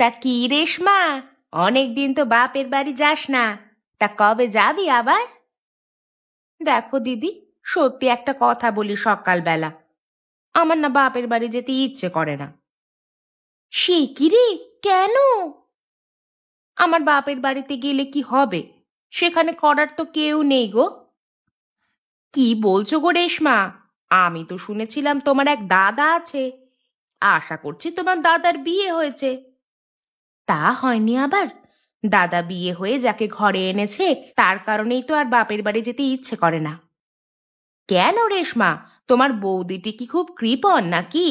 তা কি রেশমা, অনেক দিন তো বাপের বাড়ি যাস না, তা কবে যাবি আবার? দেখো দিদি, সত্যি একটা কথা বলি, সকালবেলা আমার না বাপের বাড়ি যেতে ইচ্ছে করে না। সে কি রে, কেন? আমার বাপের বাড়িতে গেলে কি হবে? সেখানে করার তো কেউ নেই গো। কি বলছো গো রেশমা? আমি তো শুনেছিলাম তোমার এক দাদা আছে। আশা করছি তোমার দাদার বিয়ে হয়েছে। তা হয়নি আবার। দাদা বিয়ে হয়ে যাকে ঘরে এনেছে তার কারণেই তো আর বাপের বাড়ি যেতে ইচ্ছে করে না। কেন রেশমা, তোমার বৌদিটি কি খুব কৃপণ নাকি?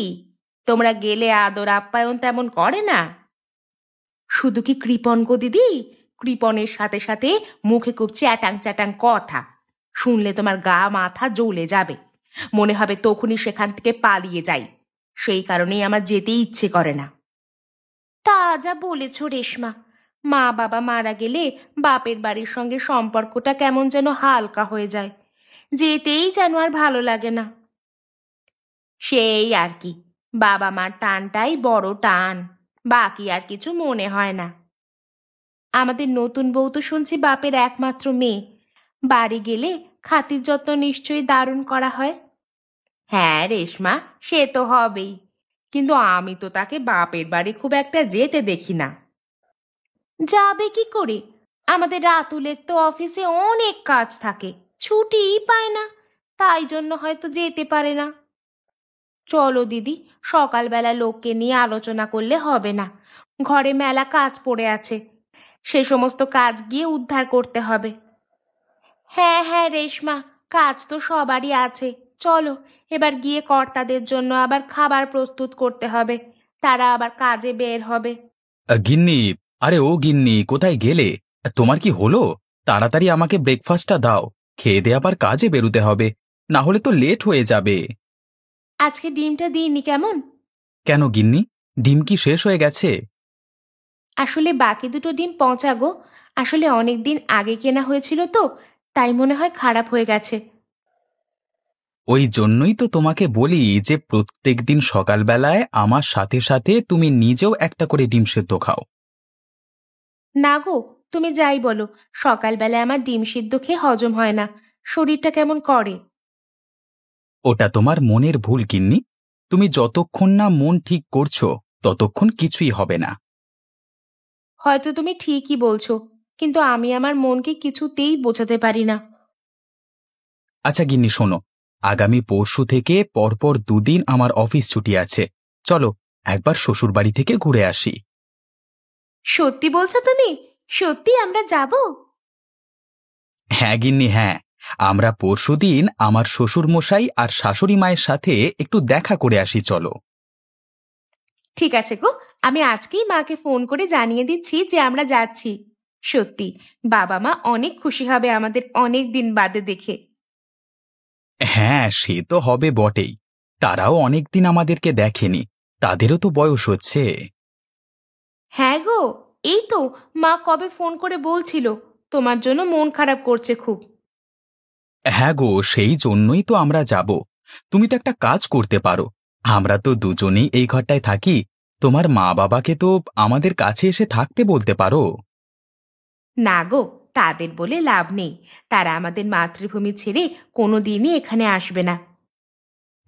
তোমরা গেলে আদর আপ্যায়ন তেমন করে না? শুধু কি কৃপণ গো দিদি, কৃপণের সাথে সাথে মুখে খুব চ্যাটাং চ্যাটাং কথা। শুনলে তোমার গা মাথা জ্বলে যাবে, মনে হবে তখনই সেখান থেকে পালিয়ে যাই। সেই কারণেই আমার যেতে ইচ্ছে করে না। তা যা বলেছ রেশমা, মা বাবা মারা গেলে বাপের বাড়ির সঙ্গে সম্পর্কটা কেমন যেন হালকা হয়ে যায়, যেতেই যেন আর ভালো লাগে না। সেই আর কি, বাবা মার টানটাই বড় টান, বাকি আর কিছু মনে হয় না। আমাদের নতুন বউ তো শুনছি বাপের একমাত্র মেয়ে, বাড়ি গেলে খাতির যত্ন নিশ্চয়ই দারুণ করা হয়। হ্যাঁ রেশমা, সে তো হবেই, কিন্তু আমি তো তাকে বাপের বাড়ি খুব একটা যেতে দেখি না। যাবে কি করে? আমাদের রাতুলের তো অফিসে অনেক কাজ থাকে, ছুটিই পায় না, তাই জন্য হয়তো যেতে পারে না। চলো দিদি, সকালবেলা লোককে নিয়ে আলোচনা করলে হবে না, ঘরে মেলা কাজ পড়ে আছে, সে সমস্ত কাজ গিয়ে উদ্ধার করতে হবে। হ্যাঁ হ্যাঁ রেশমা, কাজ তো সবারই আছে। চলো, এবার গিয়ে কর্তাদের জন্য আবার খাবার প্রস্তুত করতে হবে, তারা আবার কাজে বের হবে। গিন্নি, আরে ও গিন্নি, কোথায় গেলে? তোমার কি হলো? তাড়াতাড়ি আমাকে ব্রেকফাস্টটা দাও, খেয়ে দিয়ে আবার কাজে বেরোতে হবে, না হলে তো লেট হয়ে যাবে। আজকে ডিমটা দিইনি কেমন? কেন গিন্নি, ডিম কি শেষ হয়ে গেছে? আসলে বাকি দুটো ডিম পচা গো, আসলে অনেক দিন আগে কেনা হয়েছিল তো, তাই মনে হয় খারাপ হয়ে গেছে। ওই জন্যই তো তোমাকে বলি যে প্রত্যেকদিন সকালবেলায় আমার সাথে সাথে তুমি নিজেও একটা করে ডিম সেদ্ধ খাও। না গো, তুমি যাই বলো, সকালবেলায় আমার ডিম সিদ্ধ খেয়ে হজম হয় না, শরীরটা কেমন করে। ওটা তোমার মনের ভুল গিন্নি, তুমি যতক্ষণ না মন ঠিক করছো ততক্ষণ কিছুই হবে না। হয়তো তুমি ঠিকই বলছো, কিন্তু আমি আমার মনকে কিছুতেই বোঝাতে পারি না। আচ্ছা গিন্নি শোনো, আগামী পরশু থেকে পরপর দুদিন আমার অফিস ছুটি আছে, চলো একবার শ্বশুরবাড়ি থেকে ঘুরে আসি। সত্যি বলছো তুমি? সত্যি আমরা যাব? হ্যাঁ গিন্নি হ্যাঁ, আমরা পরশুদিন আমার শ্বশুরমশাই আর শাশুড়ি মায়ের সাথে একটু দেখা করে আসি, চলো। ঠিক আছে গো, আমি আজকেই মাকে ফোন করে জানিয়ে দিচ্ছি যে আমরা যাচ্ছি। সত্যি, বাবা মা অনেক খুশি হবে আমাদের অনেক দিন বাদে দেখে। হ্যাঁ সে তো হবে বটেই, তারাও অনেকদিন আমাদেরকে দেখেনি, তাদেরও তো বয়স হচ্ছে। হ্যাঁ গো, এই তো মা কবে ফোন করে বলছিল তোমার জন্য মন খারাপ করছে খুব। হ্যাঁ গো, সেই জন্যই তো আমরা যাব। তুমি তো একটা কাজ করতে পারো, আমরা তো দুজনেই এই ঘরটায় থাকি, তোমার মা বাবাকে তো আমাদের কাছে এসে থাকতে বলতে পারো। না গো, তাদের বলে লাভ নেই, তারা আমাদের মাতৃভূমি ছেড়ে কোনোদিনই এখানে আসবে না।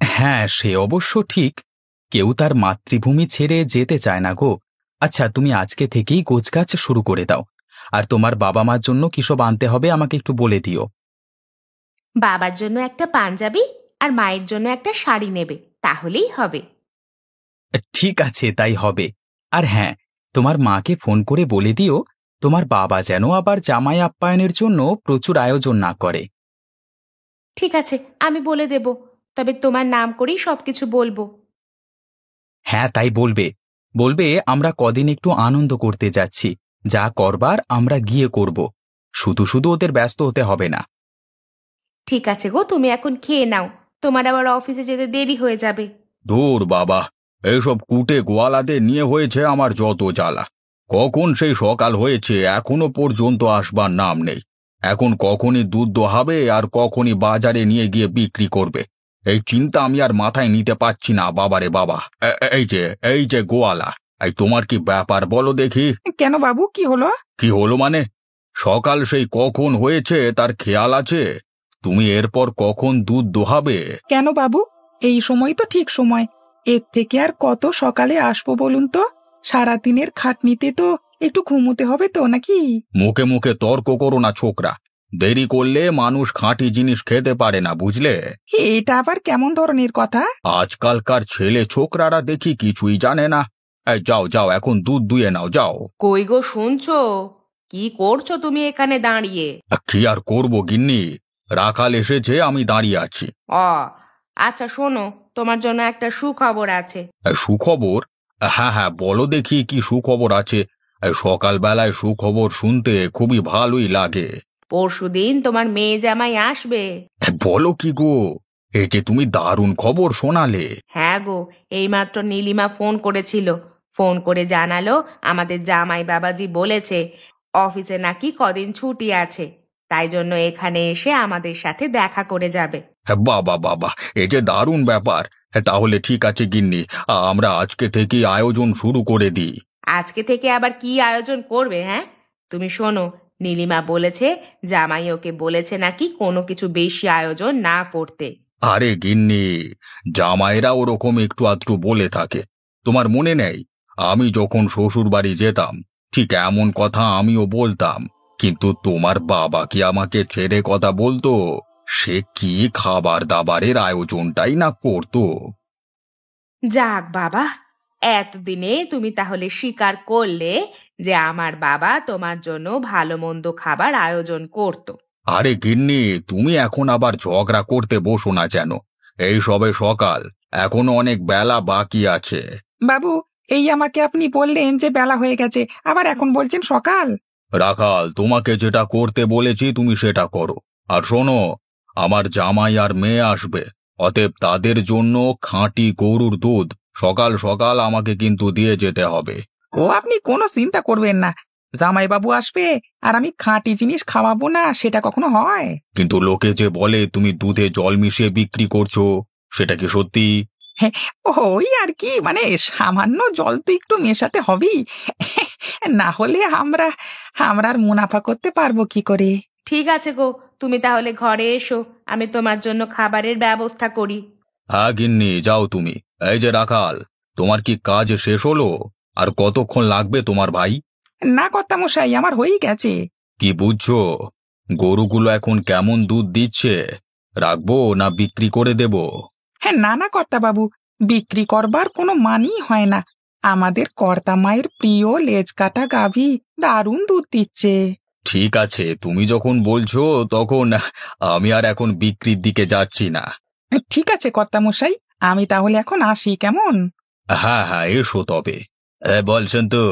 হ্যাঁ সে অবশ্য ঠিক, কেউ তার মাতৃভূমি ছেড়ে যেতে চায় না গো। আচ্ছা তুমি আজকে থেকেই গোছগাছ শুরু করে দাও, আর তোমার বাবা মার জন্য কিসব আনতে হবে আমাকে একটু বলে দিও। বাবার জন্য একটা পাঞ্জাবি আর মায়ের জন্য একটা শাড়ি নেবে, তাহলেই হবে। ঠিক আছে তাই হবে। আর হ্যাঁ, তোমার মাকে ফোন করে বলে দিও তোমার বাবা যেন আবার জামাই আপ্যায়নের জন্য প্রচুর আয়োজন না করে। ঠিক আছে, আমি বলে দেব, তবে তোমার নাম করেই সবকিছু বলবো। হ্যাঁ তাই বলবে, বলবে আমরা কদিন একটু আনন্দ করতে যাচ্ছি, যা করবার আমরা গিয়ে করব, শুধু শুধু ওদের ব্যস্ত হতে হবে না। ঠিক আছে গো, তুমি এখন খেয়ে নাও, তোমার আবার অফিসে যেতে দেরি হয়ে যাবে। দূর বাবা, এসব কুটে গোয়ালাদের নিয়ে হয়েছে আমার যত জ্বালা। কখন সেই সকাল হয়েছে এখনো পর্যন্ত আসবার নাম নেই। এখন কখনই দুধ দোহাবে আর কখনই বাজারে নিয়ে গিয়ে বিক্রি করবে, এই চিন্তা আমি আর মাথায় নিতে পারছি না। বাবারে বাবা, এই যে গোয়ালা, এই তোমার কি ব্যাপার বলো দেখি। কেন বাবু, কি হলো? কি হলো মানে? সকাল সেই কখন হয়েছে তার খেয়াল আছে? তুমি এরপর কখন দুধ দোহাবে? কেন বাবু, এই সময় তো ঠিক সময়। এর থেকে আর কত সকালে আসবো বলুন তো? সারাদিনের খাটনিতে তো একটু ঘুমোতে হবে তো, নাকি? মুখে মুখে তর্ক করো না ছোকরা। দেরি করলে মানুষ খাঁটি জিনিস খেতে পারে না, বুঝলে? এটা আবার কেমন ধরনের কথা? আজকালকার ছেলে ছোকরারা দেখি কিছুই জানে না। এই যাও যাও, এখন দুধ দুয়ে নাও, যাও। কই গো, শুনছো? কি করছো তুমি এখানে দাঁড়িয়ে? কি আর করবো গিন্নি, রাখাল এসেছে, আমি দাঁড়িয়ে আছি। অ আচ্ছা শোনো, তোমার জন্য একটা সুখবর আছে। সুখবর? হ্যাঁ হ্যাঁ, বলো দেখি কি সুখবর আছে। সকালবেলায় সুখবর শুনতে খুবই ভালোই লাগে। পরশুদিন তোমার মেয়ে জামাই আসবে। বলো কি গো, এই যে তুমি দারুণ খবর শোনালে। হ্যাঁ গো, এইমাত্র নীলিমা ফোন করেছিল। ফোন করে জানালো আমাদের জামাই বাবাজি বলেছে অফিসে নাকি কদিন ছুটি আছে, তাই জন্য এখানে এসে আমাদের সাথে দেখা করে যাবে। বাবা বাবা, এই যে দারুণ ব্যাপার। তাহলে ঠিক আছে গিন্নি, আমরা আজকে থেকে আয়োজন শুরু করে দিই। আজকে থেকে আবার কি আয়োজন করবে? হ্যাঁ, তুমি শোনো, নীলিমা বলেছে জামাই ওকে বলেছে নাকি কোনো কিছু বেশি আয়োজন না করতে। আরে গিন্নি, জামাইরা ওরকম একটু আধটু বলে থাকে। তোমার মনে নেই, আমি যখন শ্বশুর বাড়ি যেতাম ঠিক এমন কথা আমিও বলতাম, কিন্তু তোমার বাবা কি আমাকে ছেড়ে কথা বলতো? সে কি খাবার দাবারের আয়োজনটাই না করতো। যাক বাবা, এতদিনে তুমি তাহলে স্বীকার করলে যে আমার বাবা তোমার জন্য ভালো মন্দ খাবার আয়োজন করত। আরে গিন্নি, তুমি এখন আবার ঝগড়া করতে বসো না যেন। এই সবে সকাল, এখনো অনেক বেলা বাকি আছে। বাবু, এই আমাকে আপনি বললেন যে বেলা হয়ে গেছে, আবার এখন বলছেন সকাল? রাখাল, তোমাকে যেটা করতে বলেছি তুমি সেটা করো। আর শোনো, আমার জামাই আর মেয়ে আসবে, অতএব তাদের জন্য খাঁটি গরুর দুধ সকাল সকাল আমাকে কিন্তু দিয়ে যেতে হবে। ও, আপনি কোনো চিন্তা করবেন না। জামাইবাবু আসবে আর আমি খাঁটি জিনিস খাওয়াবো না, সেটা কখনো হয়? কিন্তু লোকে যে বলে তুমি দুধে জল মিশিয়ে বিক্রি করছো, সেটা কি সত্যি? হ্যাঁ, ওই আর কি, মানে সামান্য জল তো একটু মেশাতে হবেই। না হলে আমরা আমরা আর মুনাফা করতে পারবো কি করে? ঠিক আছে গো, তুমি তাহলে ঘরে এসো, আমি তোমার জন্য খাবারের ব্যবস্থা করি। হ্যাঁ গিন্নি, যাও তুমি। এই যে রাখাল, তোমার কি কাজ শেষ হলো? আর কতক্ষণ লাগবে তোমার ভাই? না কর্তামশাই, আমার হয়েই গেছে। কি বুঝছো? গরুগুলো এখন কেমন দুধ দিচ্ছে? রাখবো না বিক্রি করে দেব? হ্যাঁ, না না কর্তাবাবু, বিক্রি করবার কোনো মানই হয় না। আমাদের কর্তা মায়ের প্রিয় লেজ কাটা গাভী দারুণ দুধ দিচ্ছে। ঠিক আছে, তুমি যখন বলছো তখন আমি আর এখন বিক্রির দিকে যাচ্ছি না। ঠিক আছে কর্তামশাই, আমি তাহলে এখন আসি, কেমন? হ্যাঁ হ্যাঁ, এসো তবে। বলছেন তো,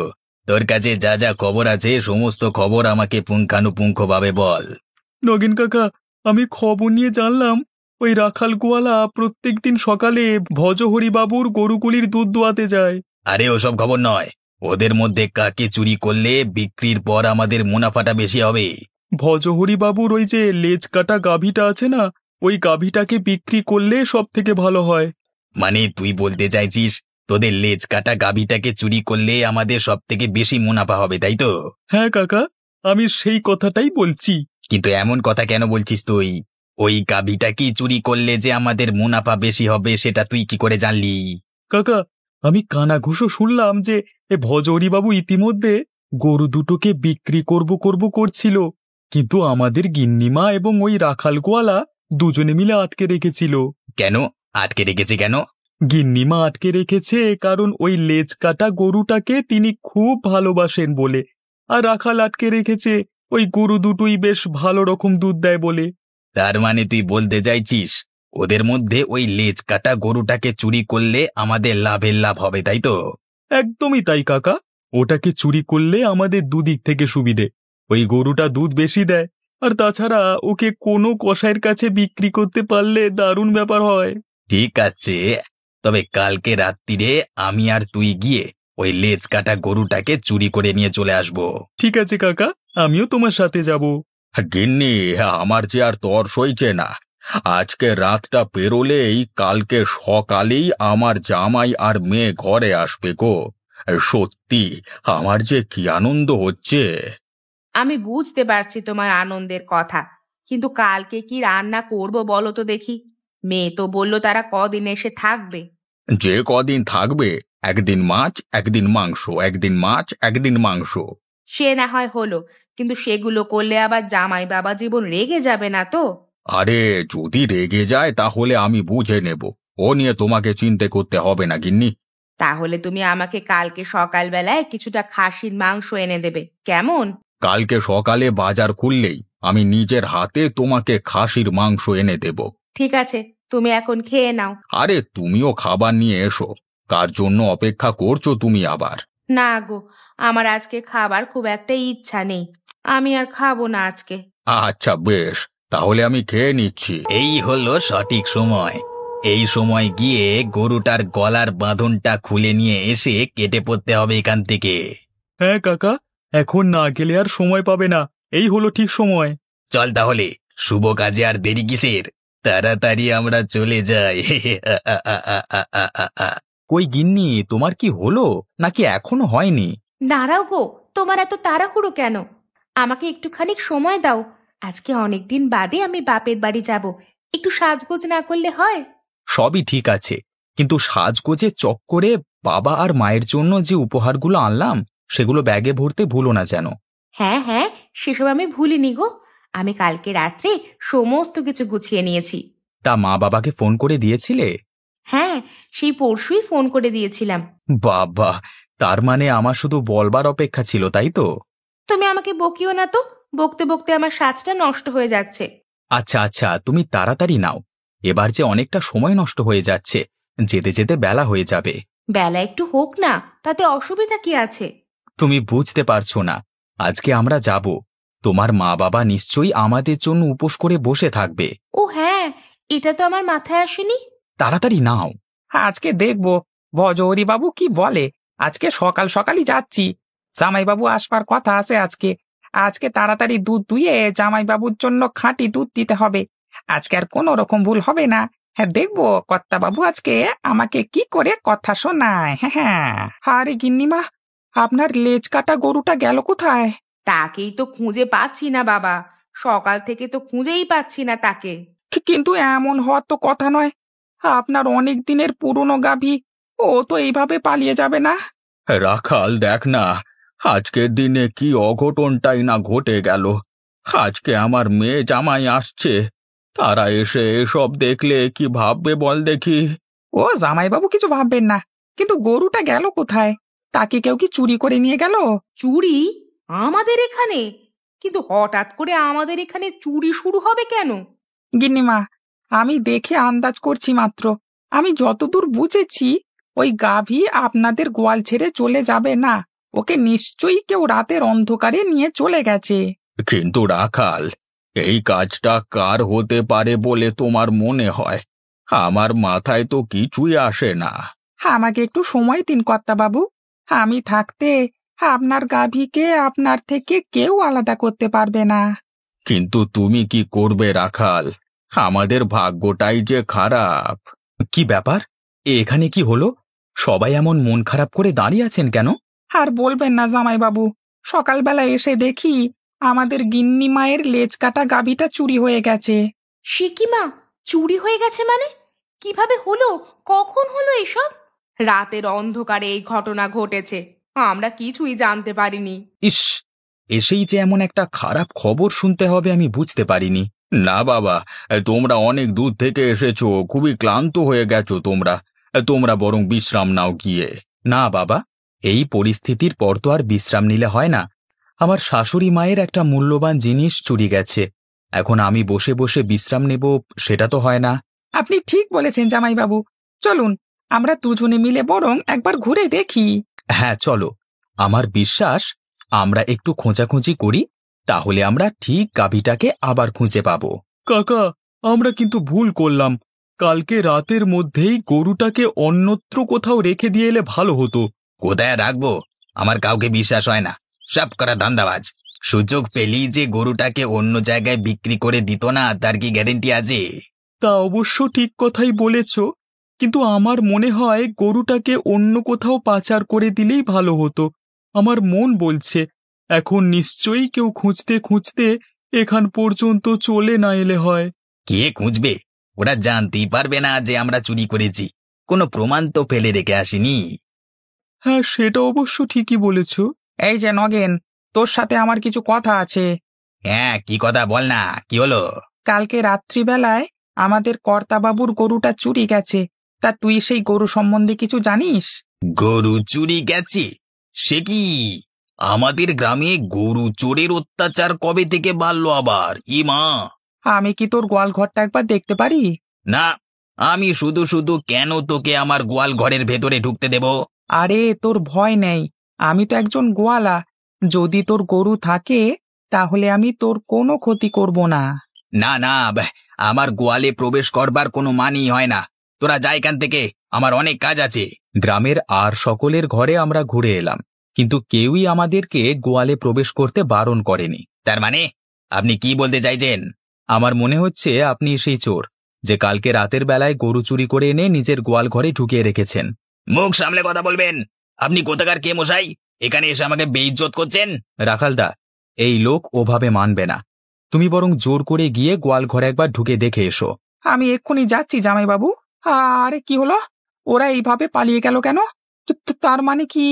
তোর কাছে যা যা খবর আছে সমস্ত খবর আমাকে পুঙ্খানুপুঙ্খভাবে বল। নগেন কাকা, আমি খবর নিয়ে জানলাম ওই রাখাল গোয়ালা প্রত্যেকদিন সকালে ভজহরি বাবুর গরুগুলির দুধ দোয়াতে যায়। আরে ওসব খবর নয়, ওদের মধ্যে কাকে চুরি করলে বিক্রির পর আমাদের মুনাফাটা বেশি হবে। ভজহরি বাবুর ওই যে লেজ কাটা গাভীটা আছে না, ওই গাভীটাকে বিক্রি করলে সব থেকে ভালো হয়। মানে তুই বলতে চাইছিস তোদের লেজ কাটা গাভীটাকে চুরি করলে আমাদের সব থেকে বেশি মুনাফা হবে, তাই তো? হ্যাঁ কাকা, আমি সেই কথাটাই বলছি। কিন্তু এমন কথা কেন বলছিস তুই? ওই গাভীটাকে চুরি করলে যে আমাদের মুনাফা বেশি হবে সেটা তুই কি করে জানলি? কাকা, আমি কানাঘুষো শুনলাম যে এ ভজহরি বাবু ইতিমধ্যে গরু দুটোকে বিক্রি করব করছিল, কিন্তু আমাদের গিন্নিমা এবং ওই রাখাল গোয়ালা দুজনে মিলে আটকে রেখেছিল। কেন আটকে রেখেছে কেন? গিন্নিমা আটকে রেখেছে কারণ ওই লেজ কাটা গরুটাকে তিনি খুব ভালোবাসেন বলে, আর রাখাল আটকে রেখেছে ওই গরু দুটোই বেশ ভালো রকম দুধ দেয় বলে। তার মানে তুই বলতে চাইছিস ওদের মধ্যে ওই লেজ কাটা গরুটাকে চুরি করলে আমাদের লাভের লাভ হবে, তাই তো? একদমই তাই কাকা, ওটাকে চুরি করলে আমাদের দুদিক থেকে সুবিধে। ওই গরুটা দুধ বেশি দেয়, আর তাছাড়া ওকে কোনো কসাইয়ের কাছে বিক্রি করতে পারলে দারুণ ব্যাপার হয়। ঠিক আছে, তবে কালকে রাত্রিরে আমি আর তুই গিয়ে ওই লেজ কাটা গরুটাকে চুরি করে নিয়ে চলে আসবো। ঠিক আছে কাকা, আমিও তোমার সাথে যাব। গিন্নি, আমার যে আর তর সইছে না। আজকে রাতটা পেরোলেই কালকে সকালেই আমার জামাই আর মেয়ে ঘরে আসবে গো। সত্যি আমার যে কি আনন্দ হচ্ছে। আমি বুঝতে পারছি তোমার আনন্দের কথা, কিন্তু কালকে কি রান্না করব বলো তো দেখি। মেয়ে তো বললো তারা কদিন এসে থাকবে। যে কদিন থাকবে, একদিন মাছ একদিন মাংস, একদিন মাছ একদিন মাংস। সে না হয় হলো, কিন্তু সেগুলো করলে আবার জামাই বাবা জীবন রেগে যাবে না তো? আরে যদি রেগে যায় তাহলে আমি বুঝে নেব, ও নিয়ে তোমাকে চিন্তা করতে হবে না গিন্নি। তাহলে তুমি আমাকে কালকে সকালবেলায় কিছুটা খাসির মাংস এনে দেবে, কেমন? কালকে সকালে বাজার খুললেই আমি নিজের হাতে তোমাকে খাসির মাংস এনে দেব। ঠিক আছে, তুমি এখন খেয়ে নাও। আরে তুমিও খাবার নিয়ে এসো, কার জন্য অপেক্ষা করছো তুমি আবার? না গো, আমার আজকে খাবার খুব একটা ইচ্ছা নেই, আমি আর খাবো না আজকে। আচ্ছা বেশ, তাহলে আমি খেয়ে নিচ্ছি। এই হলো সঠিক সময়। এই সময় গিয়ে গরুটার গলার বাঁধনটা খুলে নিয়ে এসে কেটে পড়তে হবে এখান থেকে। হ্যাঁ কাকা, এখন না গেলে আর সময় পাবে না, এই হলো ঠিক সময়। চল তাহলে, শুভ কাজে আর দেরি কিসের, তাড়াতাড়ি আমরা চলে যাই। কই গিন্নি, তোমার কি হলো নাকি এখনো হয়নি? দাঁড়াও গো, তোমার এত তাড়াহুড়ো কেন? আমাকে একটুখানি সময় দাও। আজকে অনেকদিন বাদে আমি বাপের বাড়ি যাব, একটু সাজগোজ না করলে হয়? সবই ঠিক আছে, কিন্তু সাজগোজের চক্করে বাবা আর মায়ের জন্য যে উপহারগুলো আনলাম সেগুলো ব্যাগে ভরতে ভুলো না যেন। হ্যাঁ হ্যাঁ, সেসব আমি ভুলিনি গো। আমি কালকে রাত্রে সমস্ত কিছু গুছিয়ে নিয়েছি। তা মা বাবাকে ফোন করে দিয়েছিলে? হ্যাঁ, সেই পরশুই ফোন করে দিয়েছিলাম। বাবা, তার মানে আমার শুধু বলবার অপেক্ষা ছিল, তাই তো? তুমি আমাকে বকিও না তো, বকতে বকতে আমার সাজটা নষ্ট হয়ে যাচ্ছে। আচ্ছা আচ্ছা, তুমি তাড়াতাড়ি নাও, এবার যে অনেকটা সময় নষ্ট হয়ে যাচ্ছে, যেতে যেতে বেলা হয়ে যাবে। বেলা একটু হোক না, তাতে অসুবিধা কি আছে? তুমি বুঝতে পারছো না, আজকে আমরা যাব, তোমার মা বাবা নিশ্চয়ই আমাদের জন্য উপোস করে বসে থাকবে। ও হ্যাঁ, এটা তো আমার মাথায় আসেনি। তাড়াতাড়ি নাও। আজকে দেখবো ভজহরি বাবু কি বলে। আজকে সকাল সকালই যাচ্ছি, জামাইবাবু আসবার কথা আছে আজকে। আজকে তাড়াতাড়ি দুধ দুইয়ে জামাইবাবুর জন্য খাঁটি দুধ দিতে হবে। আজকে আর কোনো রকম ভুল হবে না। হ্যাঁ দেখবো কর্তাবাবু আজকে আমাকে কি করে কথা শোনায়। হ্যাঁ হ্যাঁ। আরে গিন্নিমা, আপনার লেজ কাটা গরুটা গেল কোথায়? তাকেই তো খুঁজে পাচ্ছি না বাবা, সকাল থেকে তো খুঁজেই পাচ্ছি না তাকে। কিন্তু এমন হওয়ার তো কথা নয়, আপনার অনেক দিনের পুরনো গাভী, ও তো এইভাবে পালিয়ে যাবে না। রাখাল দেখ না, আজকের দিনে কি অঘটনটাই না ঘটে গেল। আজকে আমার মেয়ে জামাই আসছে, তারা এসে এসব দেখলে কি ভাববে বল দেখি। ও জামাইবাবু কিছু ভাববেন না, কিন্তু গরুটা গেল কোথায়? তাকে কেউ কি চুরি করে নিয়ে গেল? চুরি? আমাদের এখানে? কিন্তু হঠাৎ করে আমাদের এখানে চুরি শুরু হবে কেন? গিন্নিমা, আমি দেখে আন্দাজ করছি মাত্র। আমি যতদূর বুঝেছি, ওই গাভী আপনাদের গোয়াল ছেড়ে চলে যাবে না। ওকে নিশ্চয়ই কেউ রাতের অন্ধকারে নিয়ে চলে গেছে। কিন্তু রাখাল, এই কাজটা কার হতে পারে বলে তোমার মনে হয়? আমার মাথায় তো কিছুই আসে না। আমাকে একটু সময় দিন কর্তাবাবু। আমি থাকতে আপনার গাভীকে আপনার থেকে কেউ আলাদা করতে পারবে না। কিন্তু তুমি কি করবে রাখাল? আমাদের ভাগ্যটাই যে খারাপ। কি ব্যাপার, এখানে কি হলো? সবাই এমন মন খারাপ করে দাঁড়িয়ে আছেন কেন? আর বলবেন না জামাইবাবু, সকালবেলা এসে দেখি আমাদের গিন্নি মায়ের লেজ কাটা গাভীটা চুরি হয়ে গেছে। সে কি মা, চুরি হয়ে গেছে মানে? কিভাবে হলো? কখন হলো এসব? রাতের অন্ধকারে এই ঘটনা ঘটেছে, আমরা কিছুই জানতে পারিনি। ইস, এসেই যে এমন একটা খারাপ খবর শুনতে হবে আমি বুঝতে পারিনি। না বাবা, তোমরা অনেক দূর থেকে এসেছো, খুবই ক্লান্ত হয়ে গেছো তোমরা। তোমরা বরং বিশ্রাম নাও গিয়ে। না বাবা, এই পরিস্থিতির পর তো আর বিশ্রাম নিলে হয় না। আমার শাশুড়ি মায়ের একটা মূল্যবান জিনিস চুরি গেছে, এখন আমি বসে বসে বিশ্রাম নেব, সেটা তো হয় না। আপনি ঠিক বলেছেন জামাইবাবু, চলুন আমরা দুজনে মিলে বরং একবার ঘুরে দেখি। হ্যাঁ চলো, আমার বিশ্বাস আমরা একটু খোঁজাখুঁজি করি, তাহলে আমরা ঠিক গাভীটাকে আবার খুঁজে পাবো। কাকা, আমরা কিন্তু ভুল করলাম, কালকে রাতের মধ্যেই গরুটাকে অন্যত্র কোথাও রেখে দিয়ে এলে ভালো হতো। কোথায় রাখবো? আমার কাউকে বিশ্বাস হয় না, সব করা ধান্দাবাজ। সুযোগ পেলেই যে গরুটাকে অন্য জায়গায় বিক্রি করে দিত না, তার কি গ্যারেন্টি আছে? তা অবশ্য ঠিক কথাই বলেছ, কিন্তু আমার মনে হয় গরুটাকে অন্য কোথাও পাচার করে দিলেই ভালো হতো। আমার মন বলছে এখন নিশ্চয়ই কেউ খুঁজতে খুঁজতে এখান পর্যন্ত চলে না এলে হয়। কে খুঁজবে? ওরা জানতেই পারবে না যে আমরা চুরি করেছি। কোনো প্রমাণ তো ফেলে রেখে আসিনি। হ্যাঁ, সেটা অবশ্য ঠিকই বলেছ। এই যে নগেন, তোর সাথে আমার কিছু কথা আছে। হ্যাঁ, কি কথা বল না, কি হলো? কালকে রাত্রিবেলায় আমাদের কর্তাবাবুর গরুটা চুরি গেছে। তা তুই সেই গরু সম্বন্ধে কিছু জানিস? গরু চুরি গেছে? সে কি? আমাদের গ্রামে গরু চোরের অত্যাচার কবে থেকে বাড়লো আবার? মা, আমি কি তোর গোয়াল ঘরটা একবার দেখতে পারি? না, আমি শুধু শুধু কেন তোকে আমার গোয়াল ঘরের ভেতরে ঢুকতে দেব? আরে তোর ভয় নেই, আমি তো একজন গোয়ালা। যদি তোর গরু থাকে তাহলে আমি তোর কোনো ক্ষতি করব না। না না, আমার গোয়ালে প্রবেশ করবার কোনো মানই হয় না। তোরা যা এখান থেকে, আমার অনেক কাজ আছে। গ্রামের আর সকলের ঘরে আমরা ঘুরে এলাম, কিন্তু কেউই আমাদেরকে গোয়ালে প্রবেশ করতে বারণ করেনি। তার মানে আপনি কি বলতে চাইছেন? আমার মনে হচ্ছে আপনি সেই চোর যে কালকে রাতের বেলায় গরু চুরি করে এনে নিজের গোয়াল ঘরে ঢুকিয়ে রেখেছেন। মুখ সামলে কথা বলবেন। আপনি কোথাকার কে মশাই? এখানে এসে আমাকে বেইজ্জত করছেন? রাখালদা, এই লোক ওভাবে মানবে না। তুমি বরং জোর করে গিয়ে গোয়াল ঘরে একবার ঢুকে দেখে এসো। আমি এক্ষুনি যাচ্ছি জামাইবাবু। আরে কি হলো? ওরা এইভাবে পালিয়ে গেল কেন? তার মানে কি?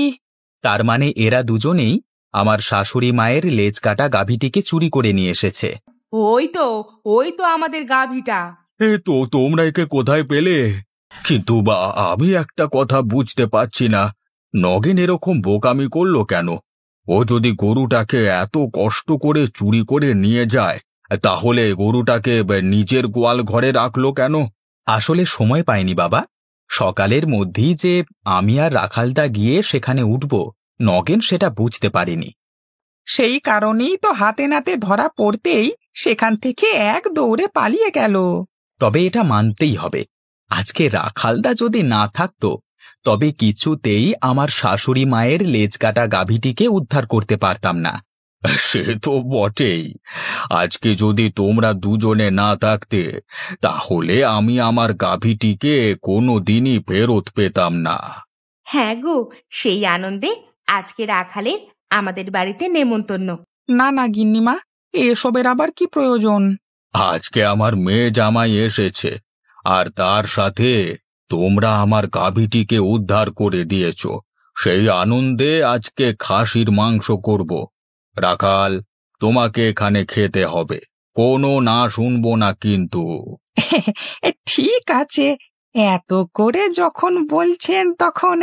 তার মানে এরা দুজনেই আমার শাশুড়ি মায়ের লেজ কাটা গাভীটিকে চুরি করে নিয়ে এসেছে। ওই তো আমাদের গাভীটা। তো তোমরা একে কোথায় পেলে? কিন্তু বা আমি একটা কথা বুঝতে পারছি না, নগেন এরকম বোকামি করলো কেন? ও যদি গরুটাকে এত কষ্ট করে চুরি করে নিয়ে যায়, তাহলে গরুটাকে নিজের গোয়াল ঘরে রাখলো কেন? আসলে সময় পাইনি বাবা। সকালের মধ্যেই যে আমি আর রাখালদা গিয়ে সেখানে উঠব, নগেন সেটা বুঝতে পারিনি। সেই কারণেই তো হাতে নাতে ধরা পড়তেই সেখান থেকে এক দৌড়ে পালিয়ে গেল। তবে এটা মানতেই হবে, আজকে রাখালদা যদি না থাকতো তবে কিছুতেই আমার শাশুড়ি মায়ের লেজ কাটা গাভীটিকে উদ্ধার করতে পারতাম না। সে তো বটেই। আজকে যদি তোমরা দুজনে না থাকতে, তাহলে আমি আমার গাভীটিকে কোনো দিনই ফেরত পেতাম না। হ্যাঁ গো, সেই আনন্দে আজকে রাখালের আমাদের বাড়িতে নেমন্তন্ন। না না গিন্নিমা, এসবের আবার কি প্রয়োজন? আজকে আমার মেয়ে জামাই এসেছে, আর তার সাথে তোমরা আমার গাভীটিকে উদ্ধার করে দিয়েছ। সেই আনন্দে আজকে খাসির মাংস করব। রাখাল, তোমাকে এখানে খেতে হবে, কোনো না শুনবো না কিন্তু। ঠিক আছে, এত করে যখন বলছেন তখন